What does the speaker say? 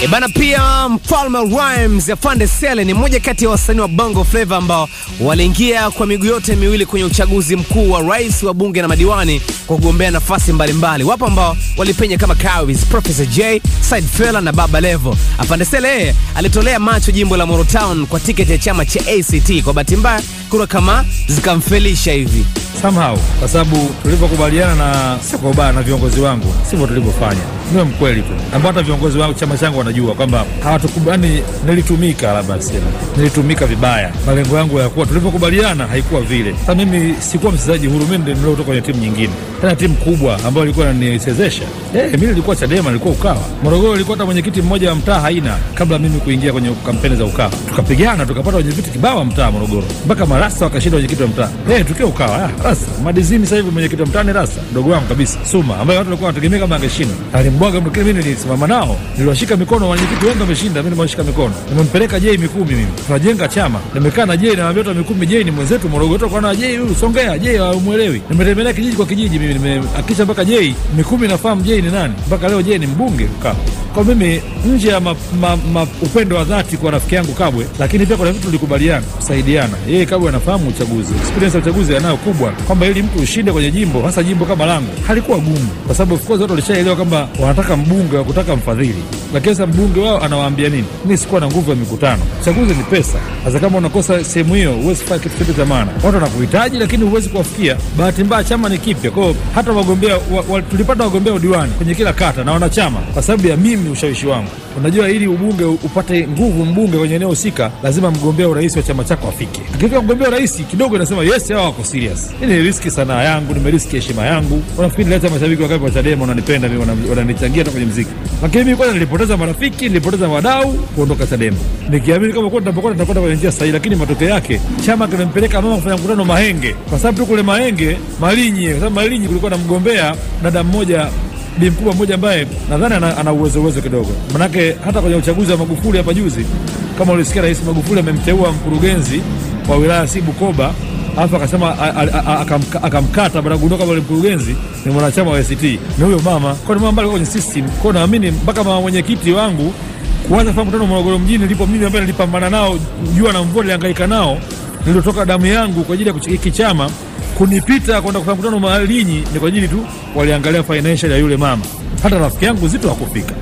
Bana pia Mfalme Rhymes Afande Sele ni mmoja kati ya wasanii wa Bongo Flava ambao waliingia kwa miguu yote miwili kwenye uchaguzi mkuu wa rais wa bunge na madiwani kwa kugombea nafasi mbalimbali. Wapo ambao walipenya kama Kawis, Professor J, Side Fella na Baba Levo. Afande Sele alitolea macho jimbo la Moro Town kwa tiketi ya chama cha ACT. Kwa bahati mbaya kura kama zikamfelisha hivi somehow, kwa sababu tulipokubaliana na Sekoba na viongozi wangu sivyo tulivyofanya. Niwe mkweli tu, ambao hata viongozi wangu chama changu wanajua kwamba hawatukubani. Nilitumika vibaya. Malengo yangu yakuwa tulipokubaliana haikuwa vile. Sasa mimi sikuwa mchezaji huru, mimi ndio kutoka kwenye timu nyingine, tena timu kubwa ambayo ilikuwa inanichezesha. Mimi nilikuwa Chadema, nilikuwa Ukawa. Morogoro ilikuwa hata mwenyekiti mmoja wa mtaa haina kabla mimi kuingia kwenye kampeni za Ukawa. Tukapigana tukapata wenyekiti kibao mtaa Morogoro, mpaka Marasa wakashinda wenyekiti wa mtaa. Tukiwa Ukawa Rasa Madizini, sasa hivi mwenyekiti wa mtaa ni Rasa ndogo wangu kabisa Suma, ambaye watu walikuwa wanategemea kama angeshinda. Alimbwaga mtu, mimi nilisimama nao, niliwashika mikono wenyekiti wengi wameshinda, mimi nimewashika mikono. Nimempeleka J Mikumi, mimi tunajenga chama, nimekaa na J na waambia watu Mikumi, J ni mwenzetu Morogoro, kwa na J huyu Songea, J haumuelewi. Nimetembelea kijiji kwa kijiji, mimi nimehakisha mpaka J Mikumi nafahamu J ni nani, mpaka leo J ni mbunge Ukawa. Kwa mimi nje ya upendo wa dhati kwa rafiki yangu Kabwe, lakini pia kuna vitu tulikubaliana kusaidiana. Yeye Kabwe anafahamu uchaguzi, experience ya uchaguzi anayo kubwa, kwamba ili mtu ushinde kwenye jimbo, hasa jimbo kama langu, halikuwa gumu, kwa sababu of course watu walishaelewa kwamba wanataka mbunge wa kutaka mfadhili. Lakini sasa mbunge wao anawaambia nini? Mimi sikuwa na nguvu ya mikutano. Uchaguzi ni pesa. Sasa kama unakosa sehemu hiyo, huwezi kufanya kitu cha maana. Watu wanakuhitaji lakini huwezi kuwafikia. Bahati mbaya chama ni kipya. Kwa hiyo hata wagombea tulipata wagombea udiwani kwenye kila kata na wanachama, kwa sababu ya mimi ushawishi wangu. Unajua ili ubunge upate nguvu mbunge kwenye eneo husika, lazima mgombea urais wa chama chako afike. Akifika mgombea urais kidogo inasema yes, hao wako serious. Hii ni riski sana yangu, nimeriski heshima yangu. Unafikiri leta mashabiki wangapi wa Chadema wananipenda mimi, wananichangia hata kwenye muziki. Lakini mimi kwanza nilipoteza marafiki, nilipoteza wadau kuondoka Chadema. Nikiamini kama kwa nitakwenda kwenye njia sahihi, lakini matokeo yake chama kinampeleka mama kufanya mkutano Mahenge. Kwa sababu kule Mahenge, Malinyi, kwa sababu Malinyi kulikuwa na mgombea dada mmoja, bi mkubwa mmoja ambaye nadhani ana uwezo kidogo. Manake hata kwenye uchaguzi wa Magufuli hapa juzi, kama ulisikia Rais Magufuli amemteua mkurugenzi wa wilaya si Bukoba, alafu akasema akamkata baada kuondoka pale mkurugenzi ni mwanachama wa ACT. Ni huyo mama. Kwa nini mama kwenye system? Kwa naamini mpaka mwenyekiti wangu kuanza kufanya mkutano Morogoro mjini, nilipo mimi ambaye nilipambana nao jua na mvua, nilihangaika nao, nilitoka damu yangu kwa ajili ya kuchiki chama, kunipita kwenda kufanya mkutano Malinyi ni kwa ajili tu waliangalia financial ya yule mama. Hata rafiki yangu Zito hakufika.